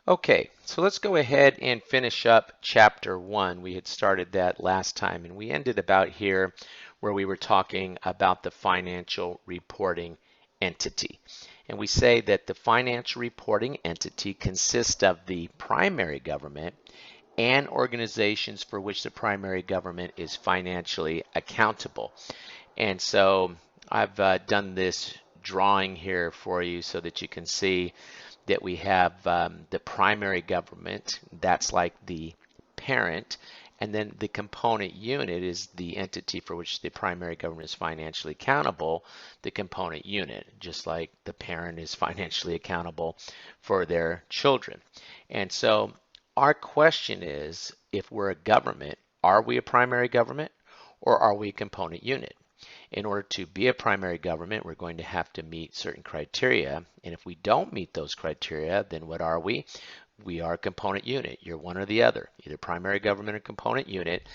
Okay, so let's go ahead and finish up chapter 1. We had started that last time and we ended about here where we were talking about the financial reporting entity. And we say that the financial reporting entity consists of the primary government and organizations for which the primary government is financially accountable. And so I've done this drawing here for you so that you can see that we have the primary government, that's like the parent, and then the component unit is the entity for which the primary government is financially accountable, the component unit, just like the parent is financially accountable for their children. And so our question is, if we're a government, are we a primary government or are we a component unit? In order to be a primary government, we're going to have to meet certain criteria. And if we don't meet those criteria, then what are we? We are a component unit. You're one or the other, either primary government or component unit.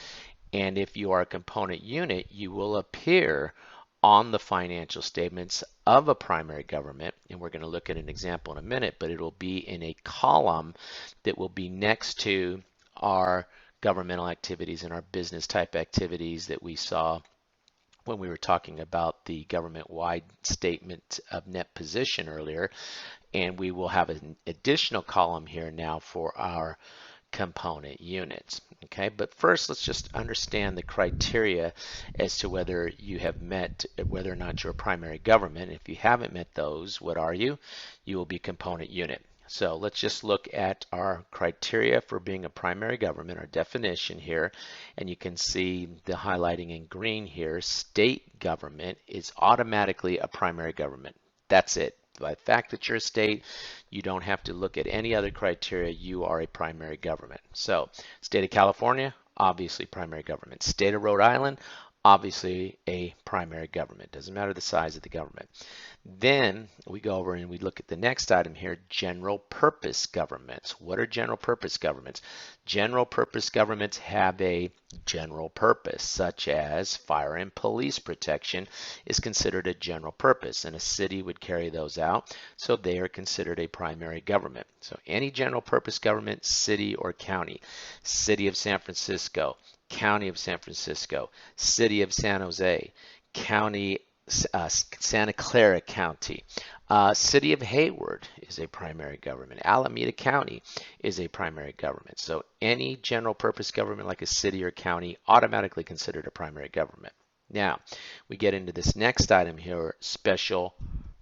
And if you are a component unit, you will appear on the financial statements of a primary government. And we're going to look at an example in a minute, but it will be in a column that will be next to our governmental activities and our business type activities that we saw when we were talking about the government-wide statement of net position earlier, and we will have an additional column here now for our component units. Okay, but first let's just understand the criteria as to whether you have met, whether or not you're a primary government. If you haven't met those, what are you? You will be component unit. So let's just look at our criteria for being a primary government, our definition here, and you can see the highlighting in green here. State government is automatically a primary government. That's it. By the fact that you're a state, you don't have to look at any other criteria. You are a primary government. So, state of California, obviously primary government. State of Rhode Island, obviously a primary government. Doesn't matter the size of the government. Then we go over and we look at the next item here, general purpose governments. What are general purpose governments? General purpose governments have a general purpose, such as fire and police protection is considered a general purpose, and a city would carry those out, so they are considered a primary government. So any general purpose government, city or county, City of San Francisco, County of San Francisco, City of San Jose, County Santa Clara County. City of Hayward is a primary government. Alameda County is a primary government. So any general purpose government like a city or county automatically considered a primary government. Now, we get into this next item here, special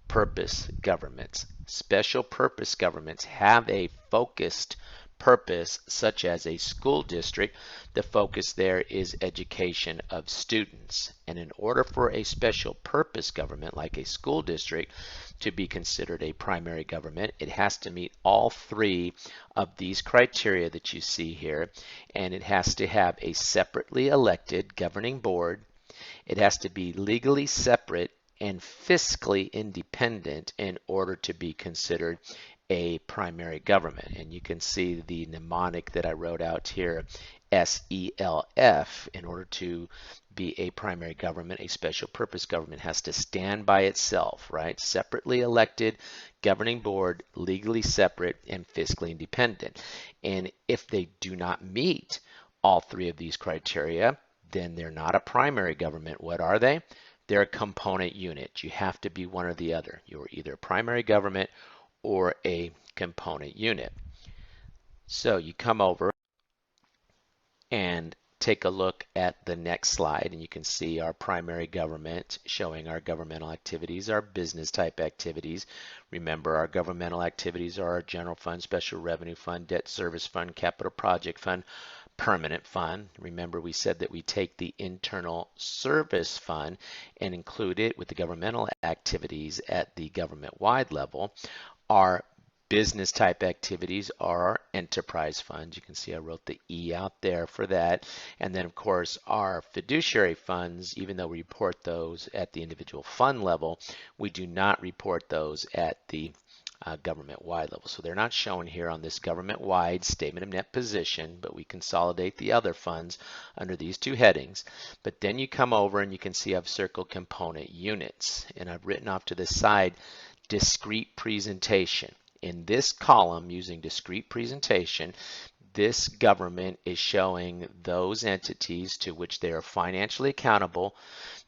purpose governments. Special purpose governments have a focused purpose, such as a school district. The focus there is education of students. And in order for a special purpose government like a school district to be considered a primary government, it has to meet all three of these criteria that you see here. And it has to have a separately elected governing board. It has to be legally separate and fiscally independent in order to be considered a primary government. And you can see the mnemonic that I wrote out here, SELF. In order to be a primary government, a special purpose government has to stand by itself, right? Separately elected, governing board, legally separate, and fiscally independent. And if they do not meet all three of these criteria, then they're not a primary government. What are they? They're a component unit. You have to be one or the other. You're either a primary government or a component unit. So you come over and take a look at the next slide, and you can see our primary government showing our governmental activities, our business type activities. Remember, our governmental activities are our general fund, special revenue fund, debt service fund, capital project fund, permanent fund. Remember, we said that we take the internal service fund and include it with the governmental activities at the government-wide level. Our business type activities are our enterprise funds. You can see I wrote the E out there for that. And then of course our fiduciary funds, even though we report those at the individual fund level, we do not report those at the government-wide level. So they're not shown here on this government-wide statement of net position, but we consolidate the other funds under these two headings. But then you come over and you can see I've circled component units, and I've written off to the side discrete presentation. in this column using discrete presentation, this government is showing those entities to which they are financially accountable.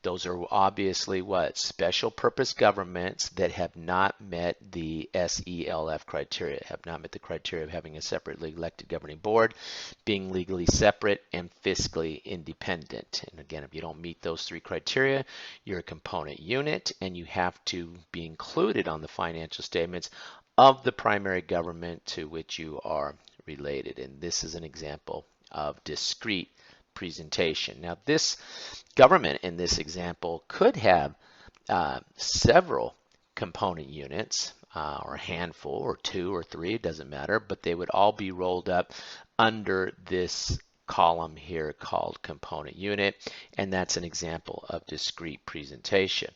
Those are obviously what? Special purpose governments that have not met the SELF criteria, have not met the criteria of having a separately elected governing board, being legally separate, and fiscally independent. And again, if you don't meet those three criteria, you're a component unit and you have to be included on the financial statements of the primary government to which you are related. And this is an example of discrete presentation. Now, this government in this example could have several component units, or a handful, or two or three, it doesn't matter, but they would all be rolled up under this column here called component unit, and that's an example of discrete presentation.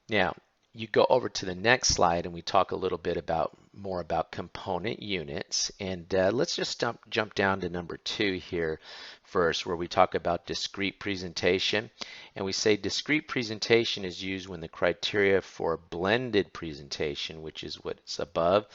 Now, you go over to the next slide and we talk a little bit more about component units. And let's just jump down to number 2 here first, where we talk about discrete presentation. And we say discrete presentation is used when the criteria for blended presentation, which is what's above,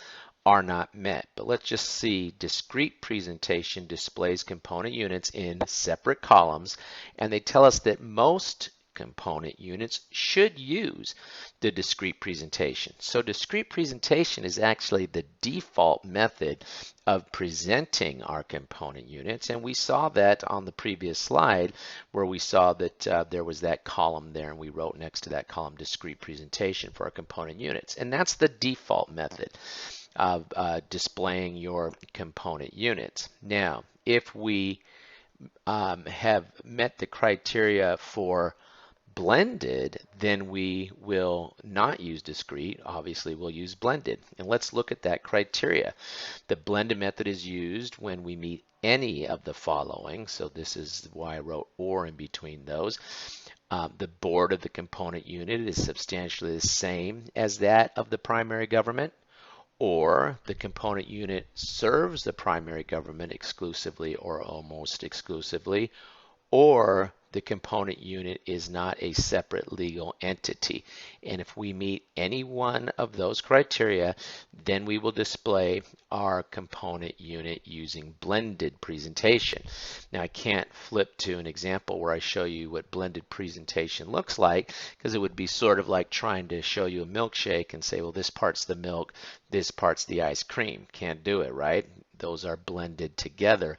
are not met. But let's just see, discrete presentation displays component units in separate columns, and they tell us that most component units should use the discrete presentation. So discrete presentation is actually the default method of presenting our component units, and we saw that on the previous slide where we saw that there was that column there, and we wrote next to that column discrete presentation for our component units, and that's the default method of displaying your component units. Now, if we have met the criteria for blended, then we will not use discrete. Obviously, we'll use blended. And let's look at that criteria. The blended method is used when we meet any of the following. So this is why I wrote or in between those. The board of the component unit is substantially the same as that of the primary government, or the component unit serves the primary government exclusively or almost exclusively, or the component unit is not a separate legal entity. And if we meet any one of those criteria, then we will display our component unit using blended presentation. Now, I can't flip to an example where I show you what blended presentation looks like, because it would be sort of like trying to show you a milkshake and say, well, this part's the milk, this part's the ice cream. Can't do it, right? Those are blended together,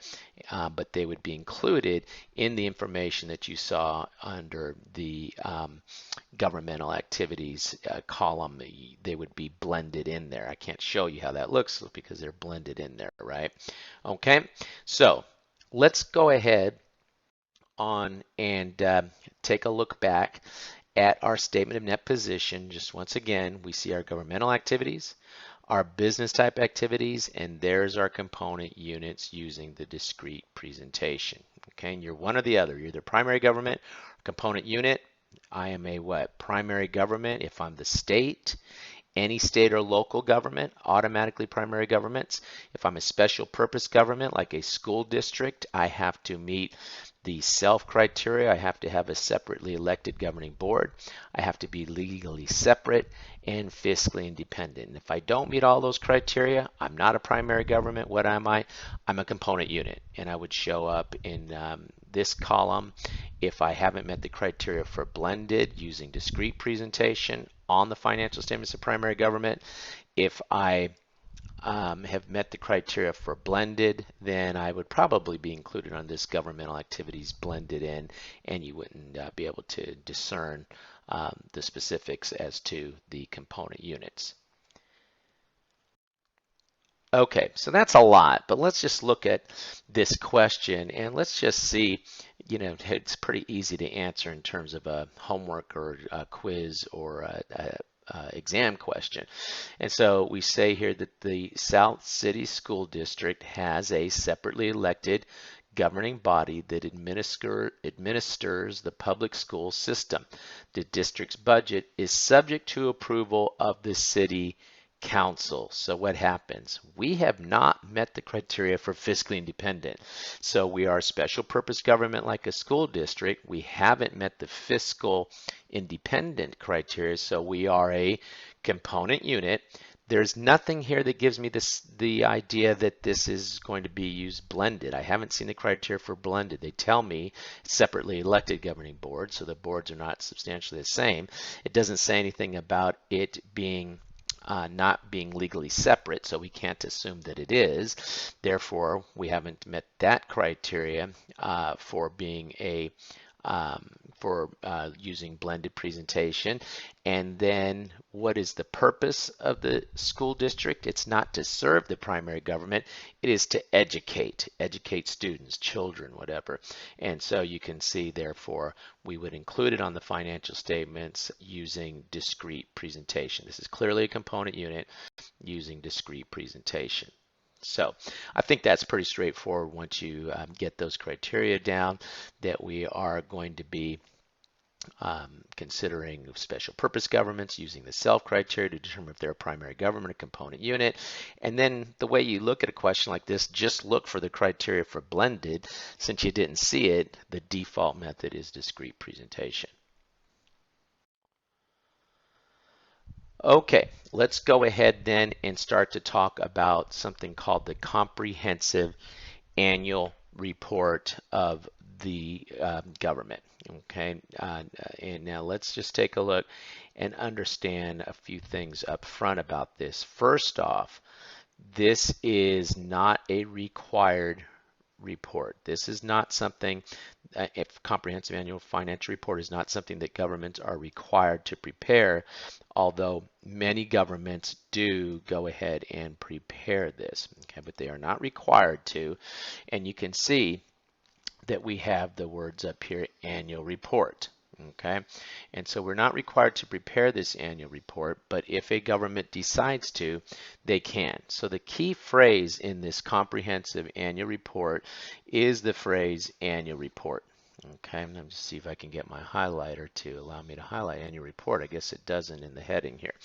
but they would be included in the information that you saw under the governmental activities column. They would be blended in there. I can't show you how that looks because they're blended in there, right? Okay, so let's go ahead on and take a look back at our statement of net position. Just once again, we see our governmental activities, our business type activities, and there's our component units using the discrete presentation. Okay, and you're one or the other. You're either primary government or component unit. I am a what? Primary government if I'm the state. Any state or local government, automatically primary governments. If I'm a special purpose government like a school district, I have to meet the SELF criteria. I have to have a separately elected governing board. I have to be legally separate and fiscally independent. And if I don't meet all those criteria, I'm not a primary government. What am I? I'm a component unit, and I would show up in this column if I haven't met the criteria for blended using discrete presentation on the financial statements of primary government. If I have met the criteria for blended, then I would probably be included on this governmental activities blended in, and you wouldn't be able to discern the specifics as to the component units. Okay, so that's a lot, but let's just look at this question and let's just see, you know, it's pretty easy to answer in terms of a homework or a quiz or a exam question. And so we say here that the South City School District has a separately elected governing body that administers the public school system. The district's budget is subject to approval of the City council. So what happens? We have not met the criteria for fiscally independent. So we are a special purpose government like a school district. We haven't met the fiscal independent criteria, so we are a component unit. There's nothing here that gives me the idea that this is going to be used blended. I haven't seen the criteria for blended. They tell me separately elected governing board, so the boards are not substantially the same. It doesn't say anything about it being not being legally separate, so we can't assume that it is. Therefore, we haven't met that criteria for being a using blended presentation. And then what is the purpose of the school district? It's not to serve the primary government, it is to educate students, children, whatever. And so you can see, therefore, we would include it on the financial statements using discrete presentation. This is clearly a component unit using discrete presentation. So I think that's pretty straightforward once you get those criteria down, that we are going to be considering special purpose governments using the self criteria to determine if they're a primary government or component unit. And then the way you look at a question like this, just look for the criteria for blended. Since you didn't see it, the default method is discrete presentation. Okay, let's go ahead then and start to talk about something called the comprehensive annual report of the government. Okay, and now let's just take a look and understand a few things up front about this. First off, this is not a required report. This is not something, if comprehensive annual financial report is not something that governments are required to prepare, although many governments do go ahead and prepare this, okay, but they are not required to. And you can see that we have the words up here, annual report. Okay, and so we're not required to prepare this annual report, but if a government decides to, they can. So the key phrase in this comprehensive annual report is the phrase annual report. Okay, let me just see if I can get my highlighter to allow me to highlight annual report. I guess it doesn't in the heading here.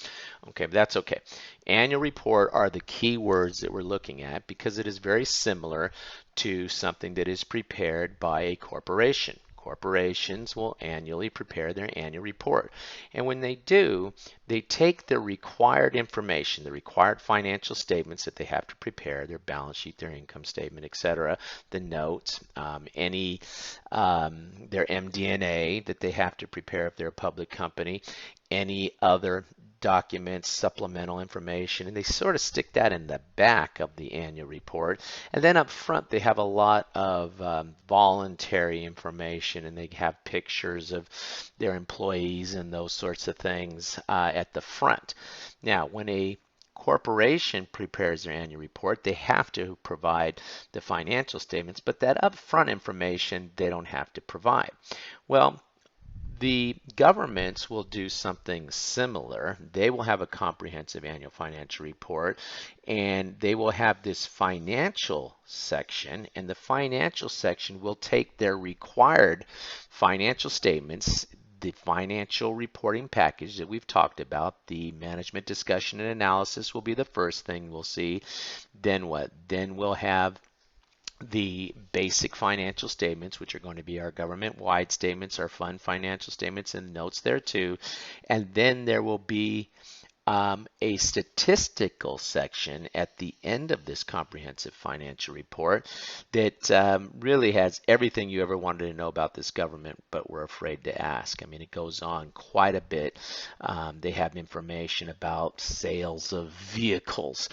Okay, but that's okay. Annual report are the key words that we're looking at because it is very similar to something that is prepared by a corporation. Corporations will annually prepare their annual report. And when they do, they take the required information, the required financial statements that they have to prepare, their balance sheet, their income statement, etc., the notes, their MDNA that they have to prepare if they're a public company, any other documents, supplemental information, and they sort of stick that in the back of the annual report. And then up front, they have a lot of voluntary information, and they have pictures of their employees and those sorts of things at the front. Now, when a corporation prepares their annual report, they have to provide the financial statements, but that upfront information they don't have to provide. Well, the governments will do something similar. They will have a comprehensive annual financial report, and they will have this financial section, and the financial section will take their required financial statements, the financial reporting package that we've talked about. The management discussion and analysis will be the first thing we'll see. Then what? Then we'll have the basic financial statements, which are going to be our government-wide statements, our fund financial statements, and notes there too. And then there will be a statistical section at the end of this comprehensive financial report that really has everything you ever wanted to know about this government but were afraid to ask. I mean, it goes on quite a bit. They have information about sales of vehicles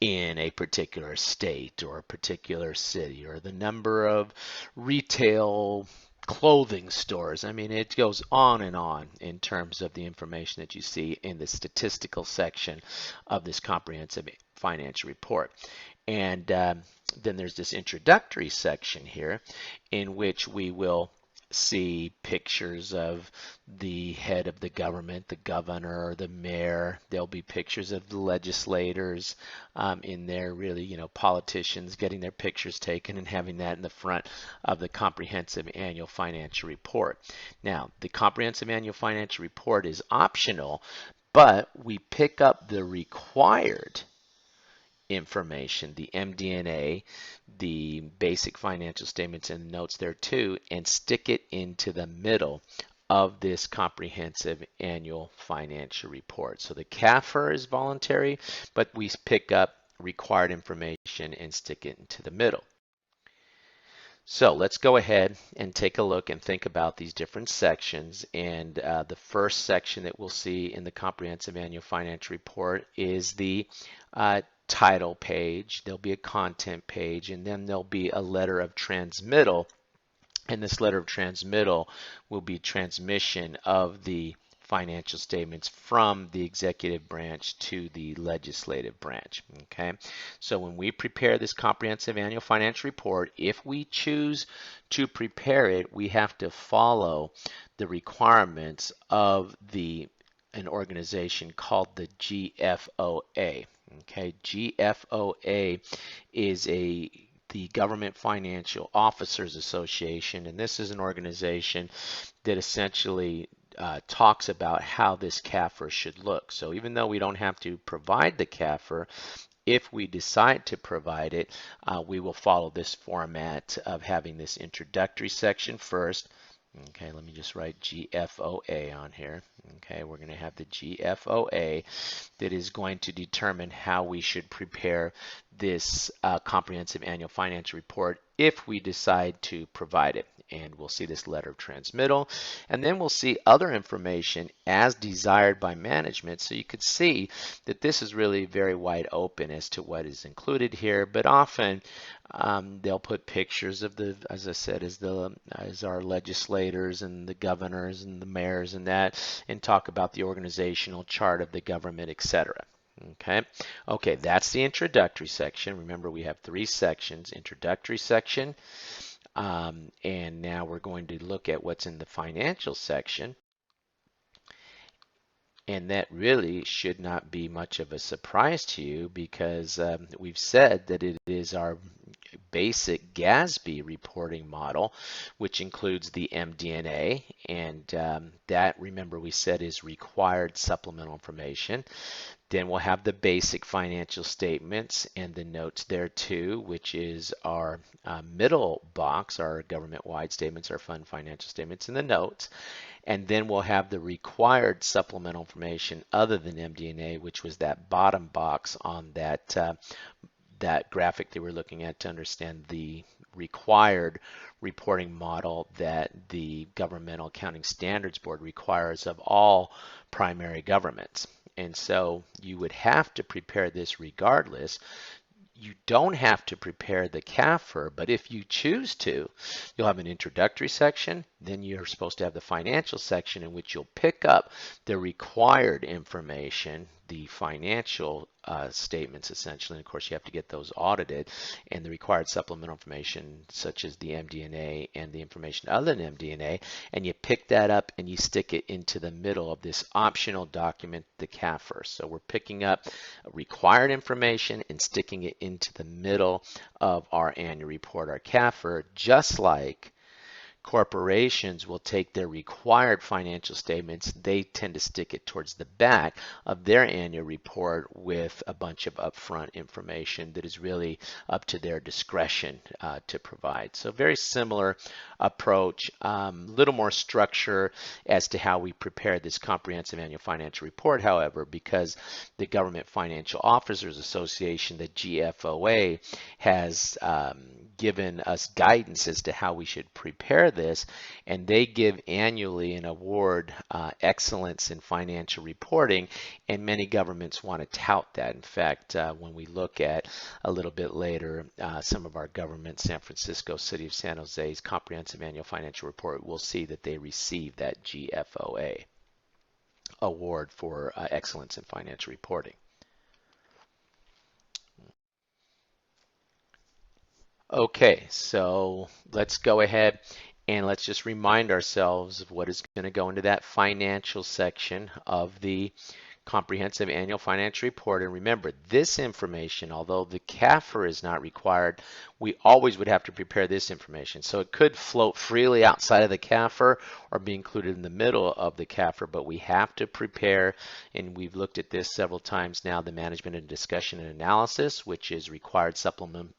in a particular state or a particular city, or the number of retail clothing stores. I mean, it goes on and on in terms of the information that you see in the statistical section of this comprehensive financial report. And then there's this introductory section here in which we will see pictures of the head of the government, the governor, or the mayor. There'll be pictures of the legislators in there, really, you know, politicians getting their pictures taken and having that in the front of the comprehensive annual financial report. Now, the comprehensive annual financial report is optional, but we pick up the required information, the MDNA, the basic financial statements and notes there too, and stick it into the middle of this comprehensive annual financial report. So the CAFR is voluntary, but we pick up required information and stick it into the middle. So let's go ahead and take a look and think about these different sections. And the first section that we'll see in the Comprehensive Annual Financial Report is the title page. There'll be a content page, and then there'll be a letter of transmittal. And this letter of transmittal will be transmission of the financial statements from the executive branch to the legislative branch. Okay, so when we prepare this comprehensive annual financial report, if we choose to prepare it, we have to follow the requirements of an organization called the GFOA. Okay, GFOA is the Government Financial Officers Association, and this is an organization that essentially talks about how this CAFR should look. So even though we don't have to provide the CAFR, if we decide to provide it, we will follow this format of having this introductory section first. Okay, let me just write GFOA on here. Okay, we're going to have the GFOA that is going to determine how we should prepare this comprehensive annual financial report if we decide to provide it. And we'll see this letter of transmittal, and then we'll see other information as desired by management. So you could see that this is really very wide open as to what is included here, but often they'll put pictures of as I said, as our legislators and the governors and the mayors and that, and talk about the organizational chart of the government, etc. Okay, that's the introductory section. Remember, we have three sections: introductory section, and now we're going to look at what's in the financial section. And that really should not be much of a surprise to you, because we've said that it is our basic GASB reporting model, which includes the MDNA, and that, remember, we said is required supplemental information. Then we'll have the basic financial statements and the notes there too, which is our middle box, our government-wide statements, our fund financial statements, and the notes. And then we'll have the required supplemental information other than MDNA, which was that bottom box on that graphic that we're looking at to understand the required reporting model that the Governmental Accounting Standards Board requires of all primary governments. And so you would have to prepare this regardless. You don't have to prepare the CAFR, but if you choose to, you'll have an introductory section. Then you're supposed to have the financial section in which you'll pick up the required information, the financial statements essentially. And of course, you have to get those audited, and the required supplemental information such as the MDNA and the information other than MDNA, and you pick that up and you stick it into the middle of this optional document, the CAFR. So we're picking up required information and sticking it into the middle of our annual report, our CAFR, just like corporations will take their required financial statements. They tend to stick it towards the back of their annual report with a bunch of upfront information that is really up to their discretion to provide. So very similar approach, little more structure as to how we prepare this comprehensive annual financial report. However, because the Government Financial Officers Association, the GFOA, has given us guidance as to how we should prepare this, and they give annually an award, excellence in financial reporting, and many governments want to tout that. In fact, when we look at a little bit later some of our governments, San Francisco, City of San Jose's comprehensive annual financial report, we'll see that they receive that GFOA award for excellence in financial reporting. Okay, so let's go ahead and let's just remind ourselves of what is going to go into that financial section of the comprehensive annual financial report. And remember, this information, although the CAFR is not required, we always would have to prepare this information. So it could float freely outside of the CAFR or be included in the middle of the CAFR, but we have to prepare, and we've looked at this several times now, the management and discussion and analysis, which is required supplemental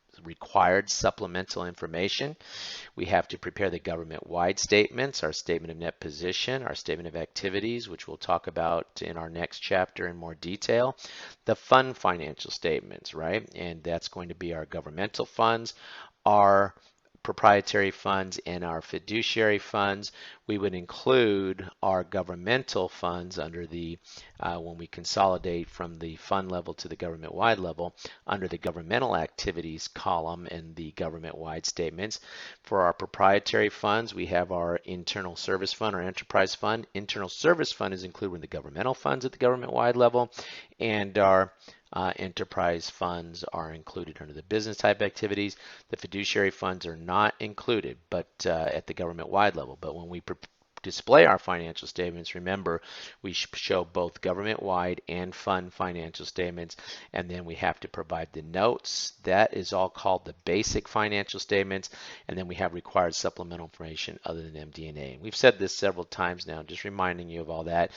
information. We have to prepare the government-wide statements, our statement of net position, our statement of activities, which we'll talk about in our next chapter in more detail, the fund financial statements, right? And that's going to be our governmental funds, our proprietary funds, and our fiduciary funds. We would include our governmental funds under the, when we consolidate from the fund level to the government-wide level, under the governmental activities column in the government-wide statements. For our proprietary funds, we have our internal service fund or enterprise fund. Internal service fund is included with the governmental funds at the government-wide level, and our enterprise funds are included under the business type activities. The fiduciary funds are not included, but at the government-wide level. But when we display our financial statements, remember, we show both government-wide and fund financial statements, and then we have to provide the notes. That is all called the basic financial statements, and then we have required supplemental information other than MDNA. And we've said this several times now, just reminding you of all that.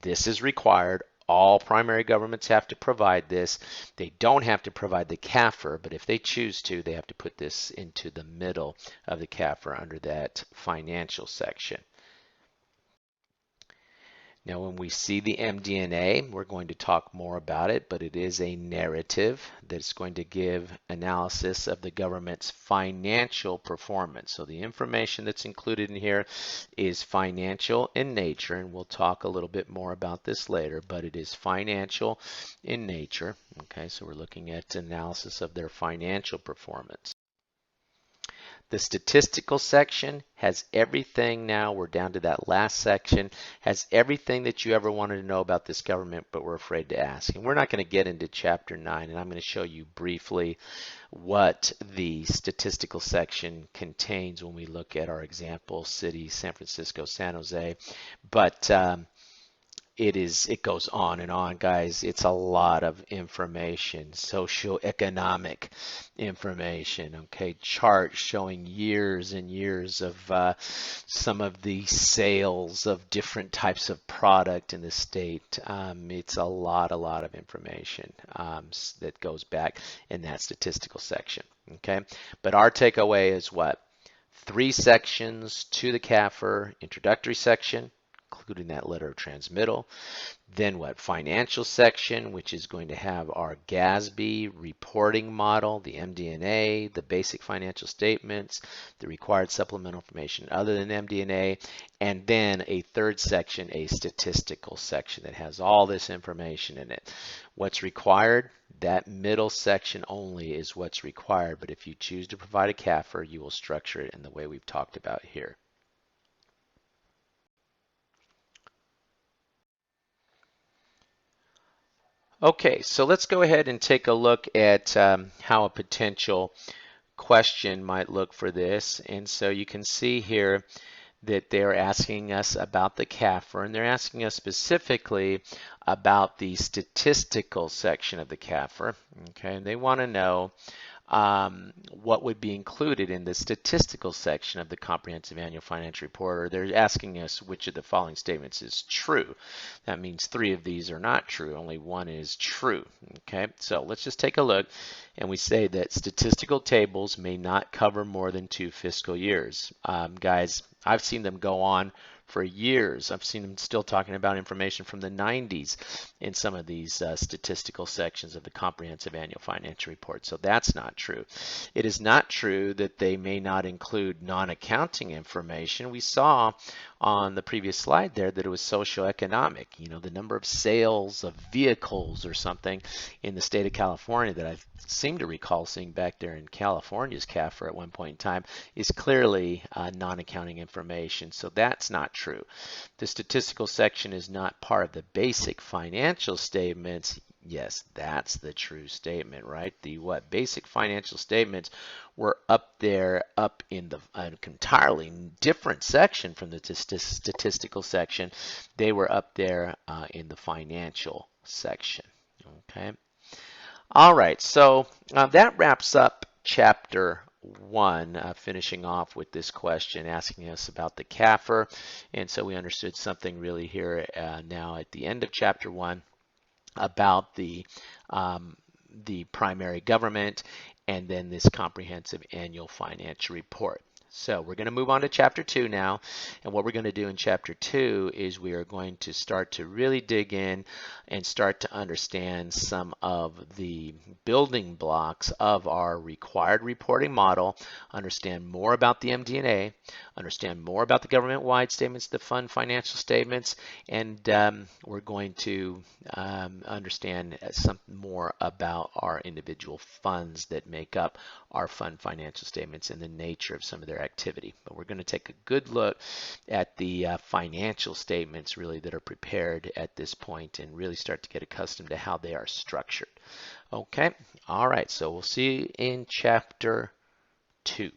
This is required. All primary governments have to provide this. They don't have to provide the CAFR, but if they choose to, they have to put this into the middle of the CAFR under that financial section. Now, when we see the MDNA, we're going to talk more about it, but it is a narrative that's going to give analysis of the government's financial performance. So the information that's included in here is financial in nature, and we'll talk a little bit more about this later, but it is financial in nature. Okay, so we're looking at analysis of their financial performance. The statistical section has everything. Now we're down to that last section, has everything that you ever wanted to know about this government but were afraid to ask. And we're not going to get into chapter 9, and I'm going to show you briefly what the statistical section contains when we look at our example city, San Francisco, San Jose. But it goes on and on, guys. It's a lot of information, socioeconomic information, okay, charts showing years and years of some of the sales of different types of product in the state. It's a lot of information that goes back in that statistical section, okay? But our takeaway is what? 3 sections to the CAFR: introductory section, including that letter of transmittal. Then what? Financial section, which is going to have our GASB reporting model, the MDNA, the basic financial statements, the required supplemental information other than MDNA, and then a third section, a statistical section that has all this information in it. What's required? That middle section only is what's required, but if you choose to provide a CAFR, you will structure it in the way we've talked about here. Okay, so let's go ahead and take a look at how a potential question might look for this. And so you can see here that they're asking us about the CAFR, and they're asking us specifically about the statistical section of the CAFR. Okay, and they want to know what would be included in the statistical section of the comprehensive annual financial report, or they're asking us which of the following statements is true. That means 3 of these are not true, only 1 is true. Okay, so let's just take a look, and we say that statistical tables may not cover more than 2 fiscal years. Guys, I've seen them go on for years. I've seen them still talking about information from the 90s in some of these statistical sections of the comprehensive annual financial report. So that's not true. It is not true that they may not include non-accounting information. We saw on the previous slide there that it was socioeconomic, you know, the number of sales of vehicles or something in the state of California that I seem to recall seeing back there in California's CAFR at one point in time is clearly non-accounting information. So that's not true. The statistical section is not part of the basic financial statements, Yes, that's the true statement, right? The what basic financial statements were up there, up in the an entirely different section from the statistical section. They were up there in the financial section. Okay. All right. So that wraps up chapter one, finishing off with this question asking us about the CAFR. And so we understood something really here now at the end of chapter one about um, the primary government and then this comprehensive annual financial report. So we're going to move on to chapter two now. And what we're going to do in chapter two is we are going to start to really dig in and start to understand some of the building blocks of our required reporting model, understand more about the MDNA, understand more about the government-wide statements, the fund financial statements, and we're going to understand something more about our individual funds that make up our fund financial statements and the nature of some of their activity. But we're going to take a good look at the financial statements really that are prepared at this point and really start to get accustomed to how they are structured. Okay, all right, so we'll see you in chapter 2.